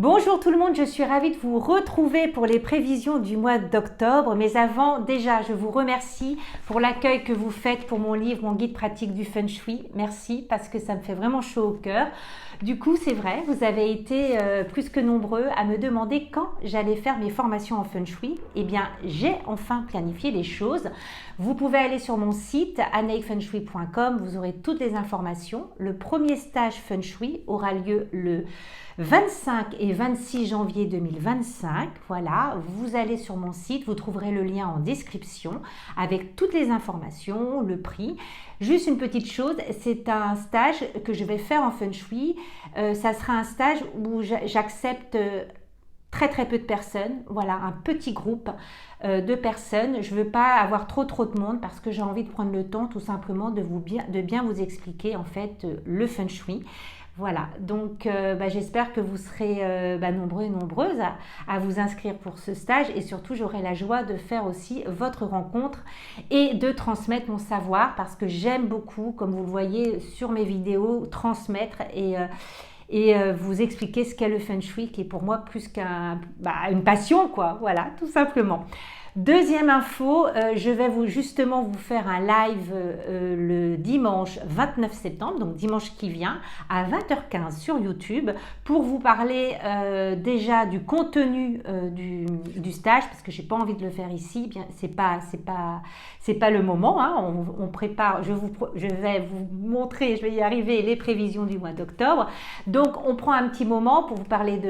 Bonjour tout le monde, je suis ravie de vous retrouver pour les prévisions du mois d'octobre. Mais avant, déjà, je vous remercie pour l'accueil que vous faites pour mon livre, mon guide pratique du Feng Shui. Merci parce que ça me fait vraiment chaud au cœur. Du coup, c'est vrai, vous avez été plus que nombreux à me demander quand j'allais faire mes formations en Feng Shui. Eh bien, j'ai enfin planifié les choses. Vous pouvez aller sur mon site aneifengshui.com, vous aurez toutes les informations. Le premier stage Feng Shui aura lieu le 25 et 26 janvier 2025, voilà, vous allez sur mon site, vous trouverez le lien en description avec toutes les informations, le prix. Juste une petite chose, c'est un stage que je vais faire en Feng Shui, ça sera un stage où j'accepte très peu de personnes, voilà, un petit groupe de personnes. Je ne veux pas avoir trop de monde parce que j'ai envie de prendre le temps tout simplement de bien vous expliquer en fait le Feng Shui. Voilà, donc j'espère que vous serez nombreux et nombreuses à vous inscrire pour ce stage et surtout j'aurai la joie de faire aussi votre rencontre et de transmettre mon savoir parce que j'aime beaucoup, comme vous le voyez sur mes vidéos, transmettre et vous expliquer ce qu'est le Feng Shui qui est pour moi plus une passion quoi, voilà, tout simplement. Deuxième info, je vais justement vous faire un live le dimanche 29 septembre, donc dimanche qui vient, à 20h15 sur YouTube pour vous parler déjà du contenu du stage parce que j'ai pas envie de le faire ici, bien c'est pas le moment, hein, on prépare, je vais vous montrer, je vais y arriver, les prévisions du mois d'octobre. Donc on prend un petit moment pour vous parler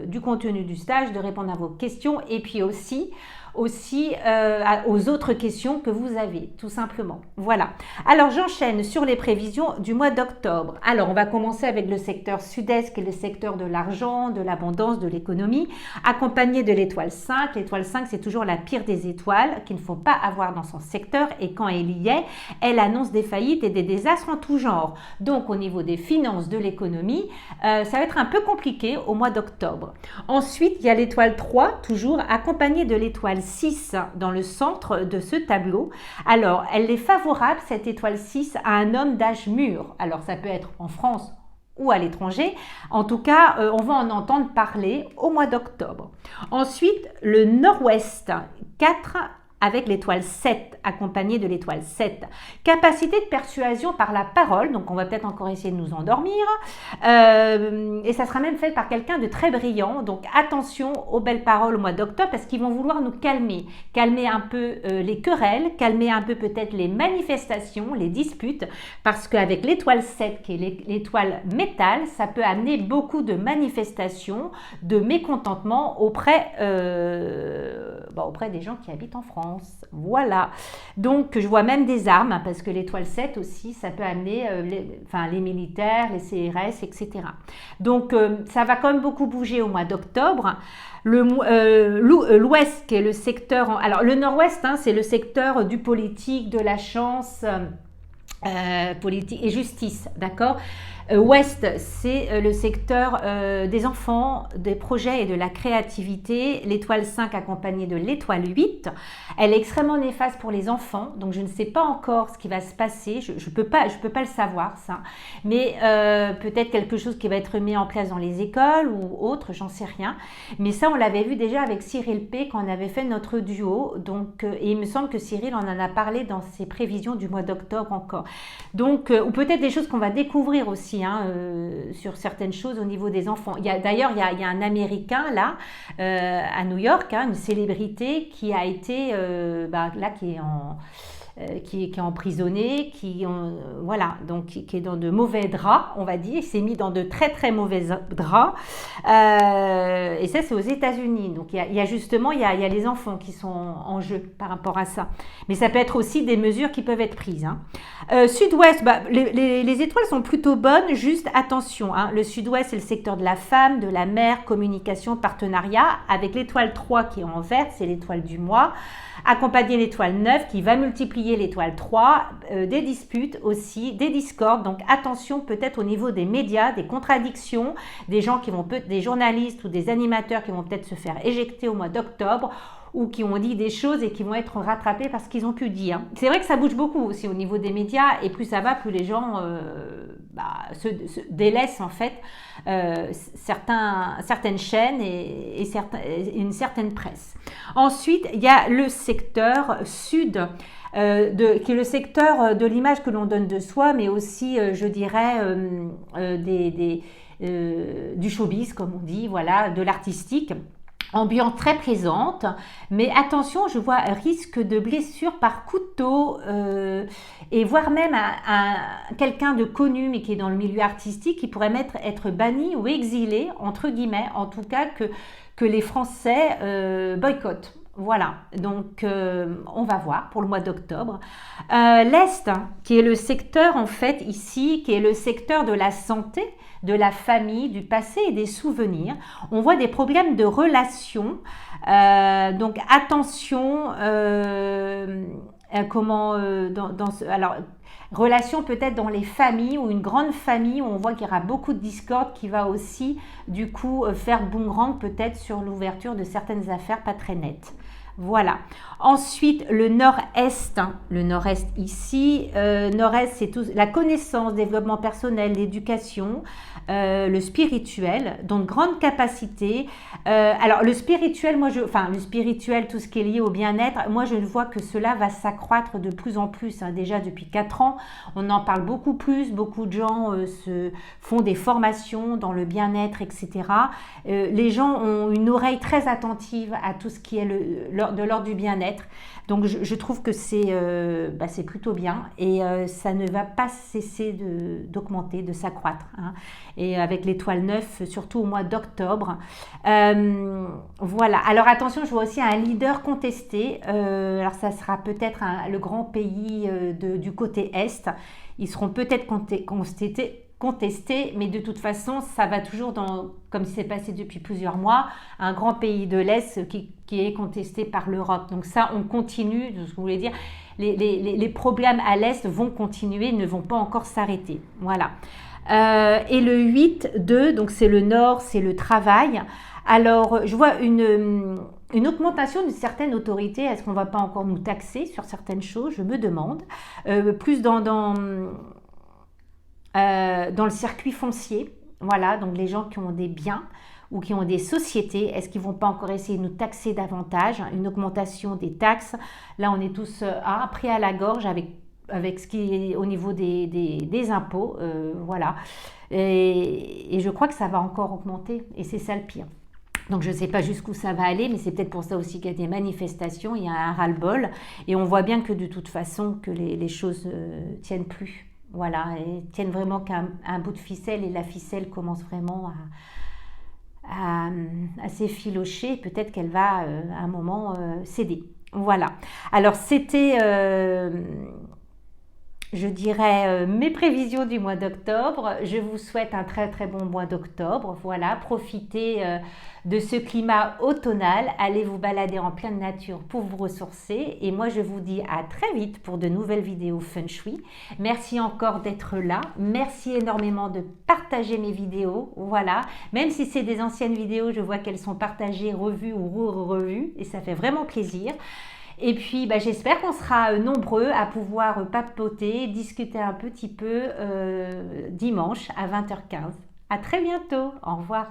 du contenu du stage, de répondre à vos questions et puis aussi aux autres questions que vous avez, tout simplement. Voilà. Alors, j'enchaîne sur les prévisions du mois d'octobre. Alors, on va commencer avec le secteur sud-est, qui est le secteur de l'argent, de l'abondance, de l'économie, accompagné de l'étoile 5. L'étoile 5, c'est toujours la pire des étoiles qu'il ne faut pas avoir dans son secteur. Et quand elle y est, elle annonce des faillites et des désastres en tout genre. Donc, au niveau des finances, de l'économie, ça va être un peu compliqué au mois d'octobre. Ensuite, il y a l'étoile 3, toujours accompagnée de l'étoile 6 dans le centre de ce tableau. Alors, elle est favorable, cette étoile 6, à un homme d'âge mûr. Alors, ça peut être en France ou à l'étranger. En tout cas, on va en entendre parler au mois d'octobre. Ensuite, le nord-ouest, 4 avec l'étoile 7, accompagnée de l'étoile 7. Capacité de persuasion par la parole, donc on va peut-être encore essayer de nous endormir, et ça sera même fait par quelqu'un de très brillant, donc attention aux belles paroles au mois d'octobre, parce qu'ils vont vouloir nous calmer un peu les querelles, calmer un peu peut-être les manifestations, les disputes, parce qu'avec l'étoile 7, qui est l'étoile métal, ça peut amener beaucoup de manifestations, de mécontentement auprès des gens qui habitent en France. Voilà, donc je vois même des armes parce que l'étoile 7 aussi, ça peut amener les militaires, les CRS, etc. Donc ça va quand même beaucoup bouger au mois d'octobre. L'ouest qui est le secteur, alors le nord-ouest c'est le secteur du politique, de la chance, politique et justice, d'accord. Ouest, c'est le secteur des enfants, des projets et de la créativité. L'étoile 5 accompagnée de l'étoile 8. Elle est extrêmement néfaste pour les enfants, donc je ne sais pas encore ce qui va se passer. Je peux pas le savoir, ça. Mais peut-être quelque chose qui va être mis en place dans les écoles ou autre, j'en sais rien. Mais ça, on l'avait vu déjà avec Cyril P. quand on avait fait notre duo. Donc, et il me semble que Cyril en a parlé dans ses prévisions du mois d'octobre encore. Donc, ou peut-être des choses qu'on va découvrir aussi. Sur certaines choses au niveau des enfants. D'ailleurs, il y a un Américain là, à New York, une célébrité qui a été qui est emprisonné, qui est dans de mauvais draps, on va dire. Il s'est mis dans de très mauvais draps. Et ça, c'est aux États-Unis. Donc, il y a les enfants qui sont en jeu par rapport à ça. Mais ça peut être aussi des mesures qui peuvent être prises. Sud-Ouest, les étoiles sont plutôt bonnes, juste attention. Le Sud-Ouest, c'est le secteur de la femme, de la mère, communication, partenariat. Avec l'étoile 3 qui est en vert, c'est l'étoile du mois. Accompagner l'étoile 9 qui va multiplier l'étoile 3, des disputes aussi, des discordes. Donc attention peut-être au niveau des médias, des contradictions, des journalistes ou des animateurs qui vont peut-être se faire éjecter au mois d'octobre. ou qui ont dit des choses et qui vont être rattrapés par ce qu'ils ont pu dire. C'est vrai que ça bouge beaucoup aussi au niveau des médias et plus ça va, plus les gens se délaissent en fait certaines chaînes et une certaine presse. Ensuite, il y a le secteur sud, qui est le secteur de l'image que l'on donne de soi, mais aussi, je dirais, du showbiz, comme on dit, voilà, de l'artistique. Ambiance très présente, mais attention, je vois un risque de blessure par couteau et voire même quelqu'un de connu mais qui est dans le milieu artistique qui pourrait être banni ou exilé, entre guillemets, en tout cas que les Français boycottent. Voilà, donc on va voir pour le mois d'octobre. L'Est, qui est le secteur en fait ici, qui est le secteur de la santé, de la famille, du passé et des souvenirs. On voit des problèmes de relations, donc attention, alors relation peut-être dans les familles ou une grande famille où on voit qu'il y aura beaucoup de discorde qui va aussi du coup faire boomerang peut-être sur l'ouverture de certaines affaires pas très nettes. Voilà. Ensuite, le nord-est, le nord-est ici, nord-est c'est tout, la connaissance, développement personnel, l'éducation, le spirituel, donc grande capacité. Alors le spirituel, le spirituel, tout ce qui est lié au bien-être, moi je vois que cela va s'accroître de plus en plus. Déjà depuis 4 ans, on en parle beaucoup plus, beaucoup de gens font des formations dans le bien-être, etc. Les gens ont une oreille très attentive à tout ce qui est de l'ordre du bien-être. Donc je trouve que c'est plutôt bien et ça ne va pas cesser d'augmenter, de s'accroître. Hein. Et avec l'étoile 9, surtout au mois d'octobre. Voilà. Alors attention, je vois aussi un leader contesté. Alors ça sera peut-être le grand pays du côté Est. Ils seront peut-être contesté, mais de toute façon, ça va toujours comme c'est passé depuis plusieurs mois, un grand pays de l'Est qui est contesté par l'Europe. Donc ça, on continue, ce que je voulais dire, les problèmes à l'Est vont continuer, ne vont pas encore s'arrêter. Voilà. Et le 8-2, donc c'est le Nord, c'est le travail. Alors, je vois une augmentation d'une certaine autorité. Est-ce qu'on ne va pas encore nous taxer sur certaines choses? Je me demande. Plus dans le circuit foncier, voilà, donc les gens qui ont des biens ou qui ont des sociétés, est-ce qu'ils ne vont pas encore essayer de nous taxer davantage? Une augmentation des taxes, là on est tous pris à la gorge avec ce qui est au niveau des impôts, voilà, et je crois que ça va encore augmenter et c'est ça le pire. Donc je ne sais pas jusqu'où ça va aller, mais c'est peut-être pour ça aussi qu'il y a des manifestations, il y a un ras-le-bol et on voit bien que de toute façon que les choses ne tiennent plus. Voilà, et tiennent vraiment qu'un bout de ficelle et la ficelle commence vraiment à s'effilocher. Peut-être qu'elle va à un moment céder. Voilà. Alors c'était, je dirais, mes prévisions du mois d'octobre. Je vous souhaite un très très bon mois d'octobre. Voilà, profitez de ce climat automnal. Allez vous balader en pleine nature pour vous ressourcer. Et moi, je vous dis à très vite pour de nouvelles vidéos Feng Shui. Merci encore d'être là. Merci énormément de partager mes vidéos. Voilà, même si c'est des anciennes vidéos, je vois qu'elles sont partagées, revues ou revues. Et ça fait vraiment plaisir. Et puis, j'espère qu'on sera nombreux à pouvoir papoter, discuter un petit peu dimanche à 20h15. À très bientôt. Au revoir.